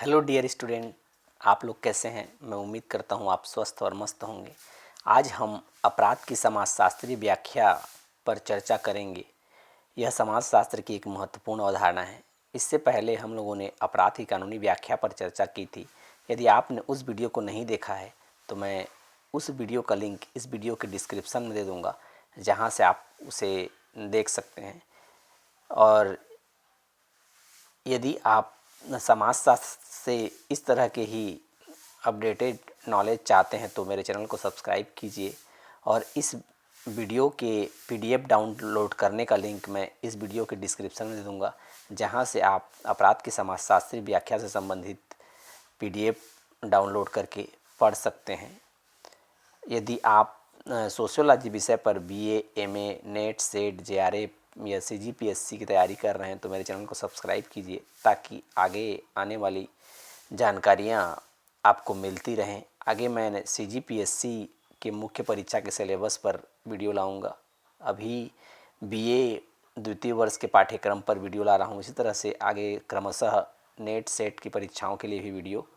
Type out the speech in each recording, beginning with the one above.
Hello dear student, आप लोग कैसे हैं। मैं उम्मीद करता हूँ आप स्वस्थ और मस्त होंगे। आज हम अपराध की समाजशास्त्रीय व्याख्या पर चर्चा करेंगे। यह समाजशास्त्र की एक महत्वपूर्ण अवधारणा है। इससे पहले हम लोगों ने अपराध की कानूनी व्याख्या पर चर्चा की थी। यदि आपने उस वीडियो को नहीं देखा है तो मैं उस वीडियो का लिंक इस वीडियो के डिस्क्रिप्शन में दे दूँगा, जहाँ से आप उसे देख सकते हैं। और यदि आप समाजशास्त्र से इस तरह के ही अपडेटेड नॉलेज चाहते हैं तो मेरे चैनल को सब्सक्राइब कीजिए। और इस वीडियो के पीडीएफ डाउनलोड करने का लिंक मैं इस वीडियो के डिस्क्रिप्शन में दे दूँगा, जहाँ से आप अपराध की समाजशास्त्रीय व्याख्या से संबंधित पीडीएफ डाउनलोड करके पढ़ सकते हैं। यदि आप सोशियोलॉजी विषय पर BA, MA, net, set, JRF या सीजीपीएससी की तैयारी कर रहे हैं तो मेरे चैनल को सब्सक्राइब कीजिए, ताकि आगे आने वाली जानकारियाँ आपको मिलती रहें। आगे मैं सीजीपीएससी के मुख्य परीक्षा के सिलेबस पर वीडियो लाऊंगा। अभी बीए द्वितीय वर्ष के पाठ्यक्रम पर वीडियो ला रहा हूँ। इसी तरह से आगे क्रमशः नेट, सेट की परीक्षाओं के लिए भी वीडियो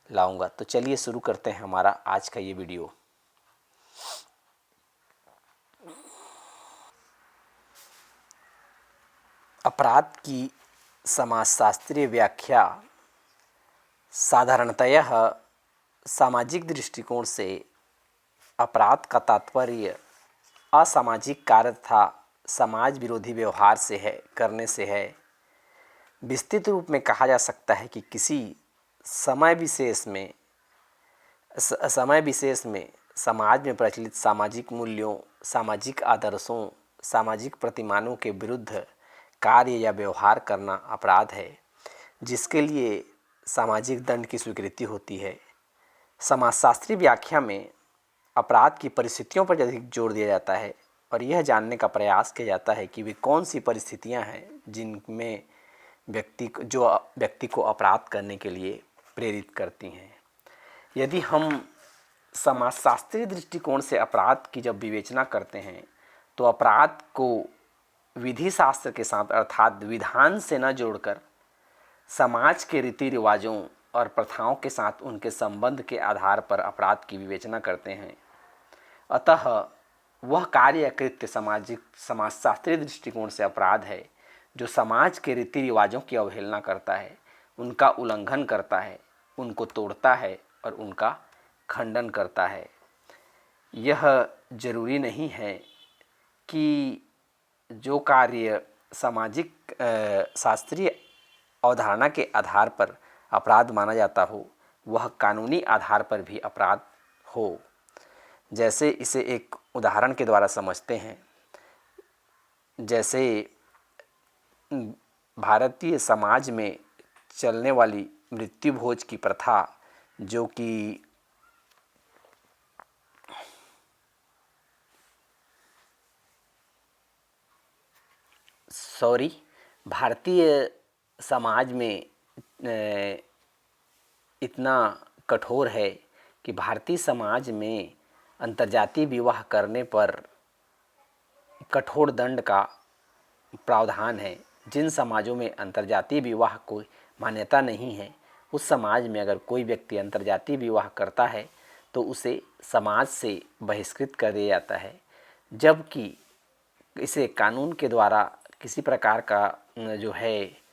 लाऊंगा। तो चलिए शुरू करते हैं हमारा आज का ये वीडियो। अपराध की समाजशास्त्रीय व्याख्या साधारणतयः सामाजिक दृष्टिकोण से अपराध का तात्पर्य असामाजिक कार्य तथा समाज विरोधी व्यवहार से है करने से है। विस्तृत रूप में कहा जा सकता है कि किसी समय विशेष में समाज में प्रचलित सामाजिक मूल्यों, सामाजिक आदर्शों, सामाजिक प्रतिमानों के विरुद्ध कार्य या व्यवहार करना अपराध है, जिसके लिए सामाजिक दंड की स्वीकृति होती है। समाजशास्त्रीय व्याख्या में अपराध की परिस्थितियों पर अधिक जोर दिया जाता है और यह जानने का प्रयास किया जाता है कि वे कौन सी परिस्थितियां हैं जिनमें व्यक्ति को अपराध करने के लिए प्रेरित करती हैं। यदि हम समाजशास्त्रीय दृष्टिकोण से अपराध की जब विवेचना करते हैं तो अपराध को विधि शास्त्र के साथ अर्थात विधान से न जोड़कर समाज के रीति रिवाजों और प्रथाओं के साथ उनके संबंध के आधार पर अपराध की विवेचना करते हैं। अतः वह कार्य या कृत्य समाजशास्त्रीय दृष्टिकोण से अपराध है जो समाज के रीति रिवाजों की अवहेलना करता है, उनका उल्लंघन करता है, उनको तोड़ता है और उनका खंडन करता है। यह जरूरी नहीं है कि जो कार्य सामाजिक शास्त्रीय अवधारणा के आधार पर अपराध माना जाता हो वह कानूनी आधार पर भी अपराध हो। जैसे इसे एक उदाहरण के द्वारा समझते हैं। जैसे भारतीय समाज में चलने वाली मृत्यु भोज की प्रथा, जो कि भारतीय समाज में इतना कठोर है कि भारतीय समाज में अंतर्जातीय विवाह करने पर कठोर दंड का प्रावधान है। जिन समाजों में अंतर्जातीय विवाह को मान्यता नहीं है, उस समाज में अगर कोई व्यक्ति अंतर्जातीय विवाह करता है तो उसे समाज से बहिष्कृत कर दिया जाता है, जबकि इसे कानून के द्वारा किसी प्रकार का जो है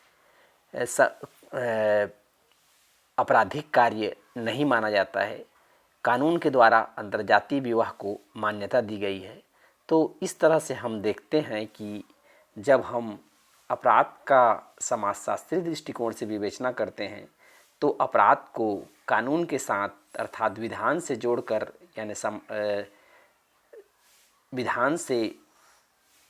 आपराधिक कार्य नहीं माना जाता है। कानून के द्वारा अंतर्जातीय विवाह को मान्यता दी गई है। तो इस तरह से हम देखते हैं कि जब हम अपराध का समाजशास्त्रीय दृष्टिकोण से विवेचना करते हैं तो अपराध को कानून के साथ अर्थात विधान से जोड़कर, यानी विधान से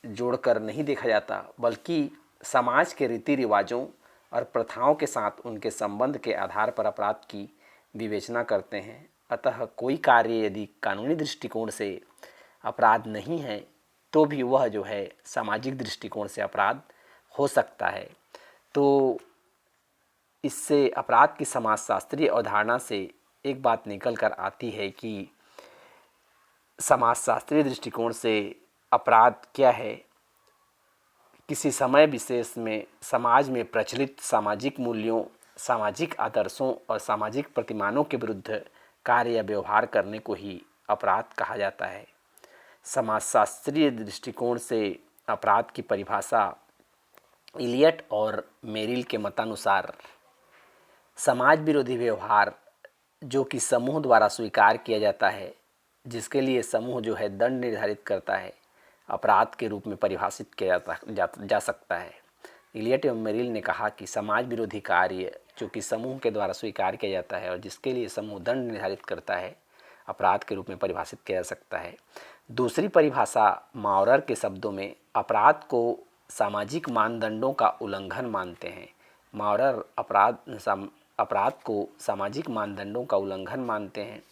जोड़कर नहीं देखा जाता, बल्कि समाज के रीति रिवाजों और प्रथाओं के साथ उनके संबंध के आधार पर अपराध की विवेचना करते हैं। अतः कोई कार्य यदि कानूनी दृष्टिकोण से अपराध नहीं है तो भी वह जो है सामाजिक दृष्टिकोण से अपराध हो सकता है। तो इससे अपराध की समाजशास्त्रीय अवधारणा से एक बात निकल कर आती है कि समाजशास्त्रीय दृष्टिकोण से अपराध क्या है। किसी समय विशेष में समाज में प्रचलित सामाजिक मूल्यों, सामाजिक आदर्शों और सामाजिक प्रतिमानों के विरुद्ध कार्य या व्यवहार करने को ही अपराध कहा जाता है। समाजशास्त्रीय दृष्टिकोण से अपराध की परिभाषा इलियट और मेरिल के मतानुसार समाज विरोधी व्यवहार जो कि समूह द्वारा स्वीकार किया जाता है, जिसके लिए समूह जो है दंड निर्धारित करता है, अपराध के रूप में परिभाषित किया जा सकता है। इलियट एवं मेरिल ने कहा कि समाज विरोधी कार्य जो कि समूह के द्वारा स्वीकार किया जाता है और जिसके लिए समूह दंड निर्धारित करता है, अपराध के रूप में परिभाषित किया जा सकता है। दूसरी परिभाषा माउरर के शब्दों में अपराध को सामाजिक मानदंडों का उल्लंघन मानते हैं। माउरर अपराध को सामाजिक मानदंडों का उल्लंघन मानते हैं।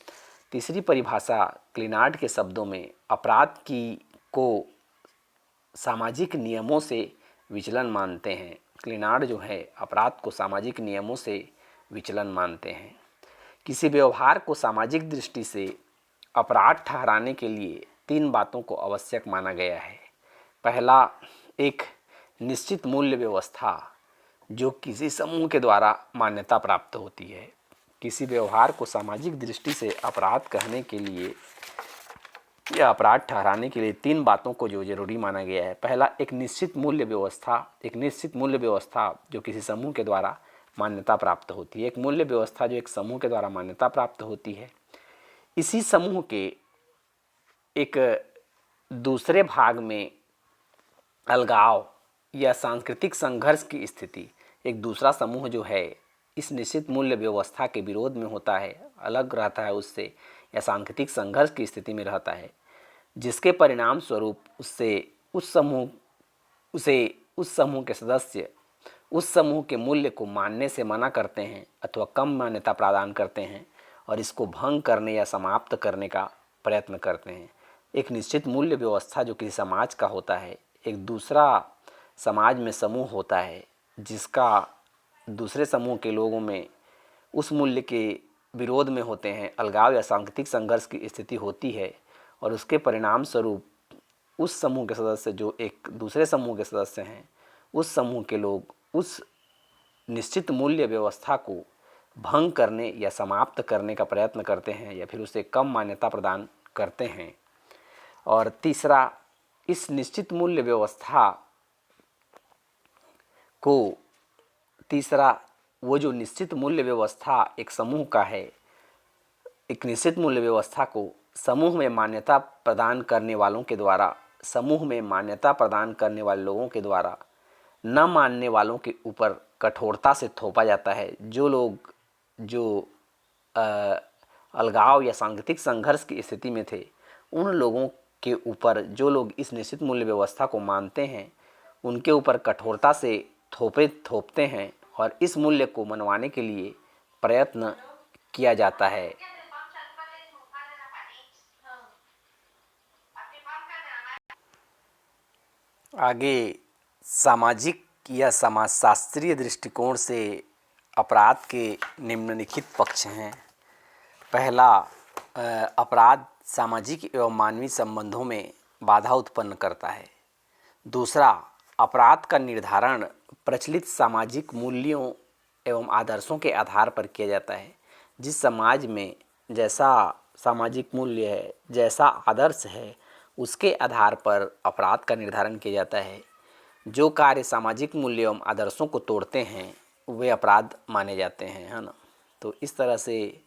तीसरी परिभाषा क्लिनार्ड के शब्दों में अपराध को सामाजिक नियमों से विचलन मानते हैं। क्लिनार्ड जो है अपराध को सामाजिक नियमों से विचलन मानते हैं। किसी व्यवहार को सामाजिक दृष्टि से अपराध ठहराने के लिए 3 बातों को आवश्यक माना गया है। पहला, एक निश्चित मूल्य व्यवस्था जो किसी समूह के द्वारा मान्यता प्राप्त होती है। किसी व्यवहार को सामाजिक दृष्टि से अपराध कहने के लिए या अपराध ठहराने के लिए 3 बातों को जो जरूरी माना गया है। पहला, एक निश्चित मूल्य व्यवस्था जो किसी समूह के द्वारा मान्यता प्राप्त होती है। एक मूल्य व्यवस्था जो एक समूह के द्वारा मान्यता प्राप्त होती है, इसी समूह के एक दूसरे भाग में अलगाव या सांस्कृतिक संघर्ष की स्थिति, एक दूसरा समूह जो है इस निश्चित मूल्य व्यवस्था के विरोध में होता है, अलग रहता है उससे, या सांस्कृतिक संघर्ष की स्थिति में रहता है, जिसके परिणाम स्वरूप उस समूह के सदस्य उस समूह के मूल्य को मानने से मना करते हैं अथवा कम मान्यता प्रदान करते हैं और इसको भंग करने या समाप्त करने का प्रयत्न करते हैं। एक निश्चित मूल्य व्यवस्था जो किसी समाज का होता है, एक दूसरा समाज में समूह होता है जिसका दूसरे समूह के लोगों में उस मूल्य के विरोध में होते हैं, अलगाव या सांस्कृतिक संघर्ष की स्थिति होती है और उसके परिणाम स्वरूप उस समूह के सदस्य जो एक दूसरे समूह के सदस्य हैं, उस समूह के लोग उस निश्चित मूल्य व्यवस्था को भंग करने या समाप्त करने का प्रयत्न करते हैं या फिर उसे कम मान्यता प्रदान करते हैं। और तीसरा, इस निश्चित मूल्य व्यवस्था को वो जो निश्चित मूल्य व्यवस्था एक समूह का है, एक निश्चित मूल्य व्यवस्था को समूह में मान्यता प्रदान करने वालों के द्वारा, समूह में मान्यता प्रदान करने वाले लोगों के द्वारा न मानने वालों के ऊपर कठोरता से थोपा जाता है। जो लोग अलगाव या सांस्कृतिक संघर्ष की स्थिति में थे, उन लोगों के ऊपर जो लोग इस निश्चित मूल्य व्यवस्था को मानते हैं, उनके ऊपर कठोरता से थोपते हैं और इस मूल्य को मनवाने के लिए प्रयत्न किया जाता है। आगे सामाजिक या समाजशास्त्रीय दृष्टिकोण से अपराध के निम्नलिखित पक्ष हैं। पहला, अपराध सामाजिक एवं मानवीय संबंधों में बाधा उत्पन्न करता है। दूसरा, अपराध का निर्धारण प्रचलित सामाजिक मूल्यों एवं आदर्शों के आधार पर किया जाता है। जिस समाज में जैसा सामाजिक मूल्य है, जैसा आदर्श है, उसके आधार पर अपराध का निर्धारण किया जाता है। जो कार्य सामाजिक मूल्य एवं आदर्शों को तोड़ते हैं वे अपराध माने जाते हैं, है ना। तो इस तरह से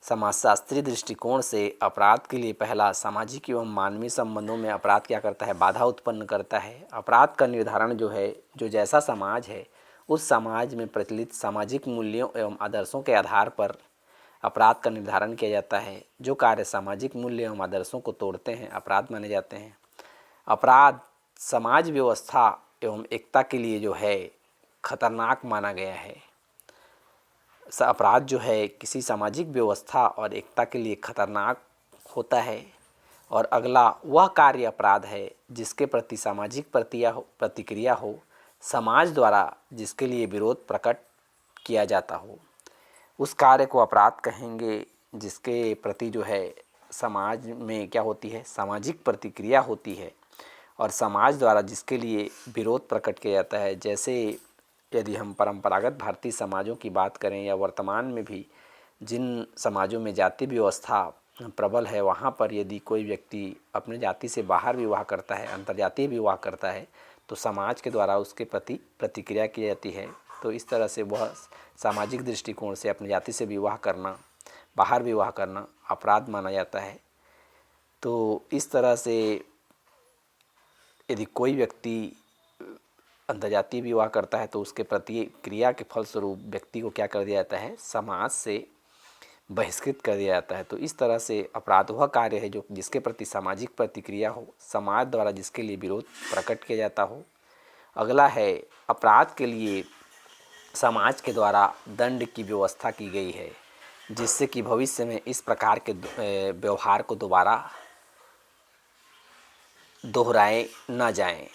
समाजशास्त्रीय दृष्टिकोण से अपराध के लिए पहला, सामाजिक एवं मानवीय संबंधों में अपराध क्या करता है, बाधा उत्पन्न करता है। अपराध का निर्धारण जो है, जो जैसा समाज है उस समाज में प्रचलित सामाजिक मूल्यों एवं आदर्शों के आधार पर अपराध का निर्धारण किया जाता है। जो कार्य सामाजिक मूल्य एवं आदर्शों को तोड़ते हैं अपराध माने जाते हैं। अपराध समाज व्यवस्था एवं एकता के लिए जो है खतरनाक माना गया है। अपराध जो है किसी सामाजिक व्यवस्था और एकता के लिए खतरनाक होता है। और अगला वह कार्य अपराध है जिसके प्रति सामाजिक प्रतिक्रिया हो, समाज द्वारा जिसके लिए विरोध प्रकट किया जाता हो, उस कार्य को अपराध कहेंगे। जिसके प्रति जो है समाज में क्या होती है, सामाजिक प्रतिक्रिया होती है और समाज द्वारा जिसके लिए विरोध प्रकट किया जाता है। जैसे यदि हम परंपरागत भारतीय समाजों की बात करें या वर्तमान में भी जिन समाजों में जाति व्यवस्था प्रबल है, वहाँ पर यदि कोई व्यक्ति अपने जाति से बाहर विवाह करता है, अंतर्जातीय विवाह करता है, तो समाज के द्वारा उसके प्रति प्रतिक्रिया की जाती है। तो इस तरह से वह सामाजिक दृष्टिकोण से अपनी जाति से विवाह करना, बाहर विवाह करना अपराध माना जाता है। तो इस तरह से यदि कोई व्यक्ति अंतर्जातीय विवाह करता है तो उसके प्रतिक्रिया के फलस्वरूप व्यक्ति को क्या कर दिया जाता है, समाज से बहिष्कृत कर दिया जाता है। तो इस तरह से अपराध वह कार्य है जो जिसके प्रति सामाजिक प्रतिक्रिया हो, समाज द्वारा जिसके लिए विरोध प्रकट किया जाता हो। अगला है, अपराध के लिए समाज के द्वारा दंड की व्यवस्था की गई है, जिससे कि भविष्य में इस प्रकार के व्यवहार को दोबारा दोहराए ना जाएं।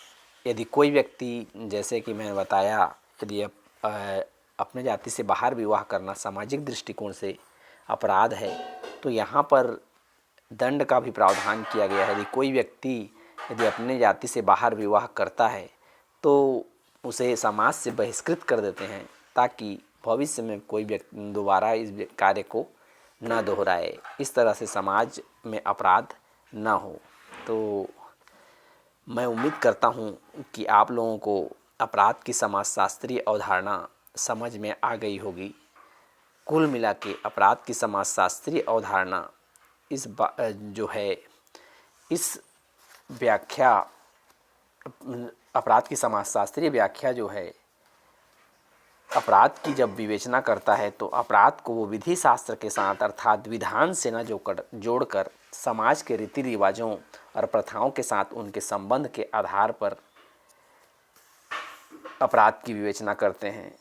यदि कोई व्यक्ति, जैसे कि मैंने बताया, यदि अपने जाति से बाहर विवाह करना सामाजिक दृष्टिकोण से अपराध है, तो यहाँ पर दंड का भी प्रावधान किया गया है। यदि कोई व्यक्ति यदि अपने जाति से बाहर विवाह करता है तो उसे समाज से बहिष्कृत कर देते हैं, ताकि भविष्य में कोई व्यक्ति दोबारा इस कार्य को न दोहराए, इस तरह से समाज में अपराध न हो। तो मैं उम्मीद करता हूँ कि आप लोगों को अपराध की समाजशास्त्रीय अवधारणा समझ में आ गई होगी। कुल मिला के अपराध की समाजशास्त्रीय अवधारणा जो है इस व्याख्या, अपराध की समाजशास्त्रीय व्याख्या जो है, अपराध की जब विवेचना करता है तो अपराध को वो विधि शास्त्र के साथ अर्थात विधान से न जोड़कर समाज के रीति रिवाजों और प्रथाओं के साथ उनके संबंध के आधार पर अपराध की विवेचना करते हैं।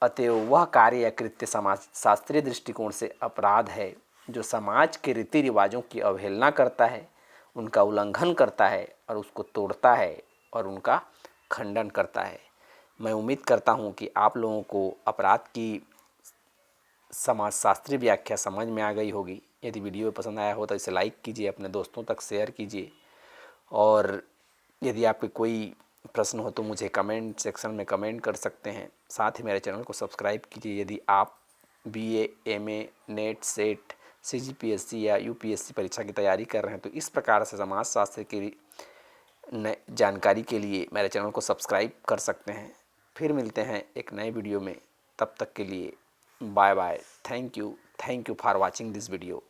अतएव वह कार्य या कृत्य समाज शास्त्रीय दृष्टिकोण से अपराध है जो समाज के रीति रिवाजों की अवहेलना करता है, उनका उल्लंघन करता है और उसको तोड़ता है और उनका खंडन करता है। मैं उम्मीद करता हूँ कि आप लोगों को अपराध की समाजशास्त्रीय व्याख्या समझ में आ गई होगी। यदि वीडियो पसंद आया हो तो इसे लाइक कीजिए, अपने दोस्तों तक शेयर कीजिए, और यदि आपके कोई प्रश्न हो तो मुझे कमेंट सेक्शन में कमेंट कर सकते हैं। साथ ही मेरे चैनल को सब्सक्राइब कीजिए। यदि आप BA, MA, net, set, CGPSC या UPSC परीक्षा की तैयारी कर रहे हैं तो इस प्रकार से समाजशास्त्र की जानकारी के लिए मेरे चैनल को सब्सक्राइब कर सकते हैं। फिर मिलते हैं एक नए वीडियो में, तब तक के लिए bye bye. Thank you for watching this video.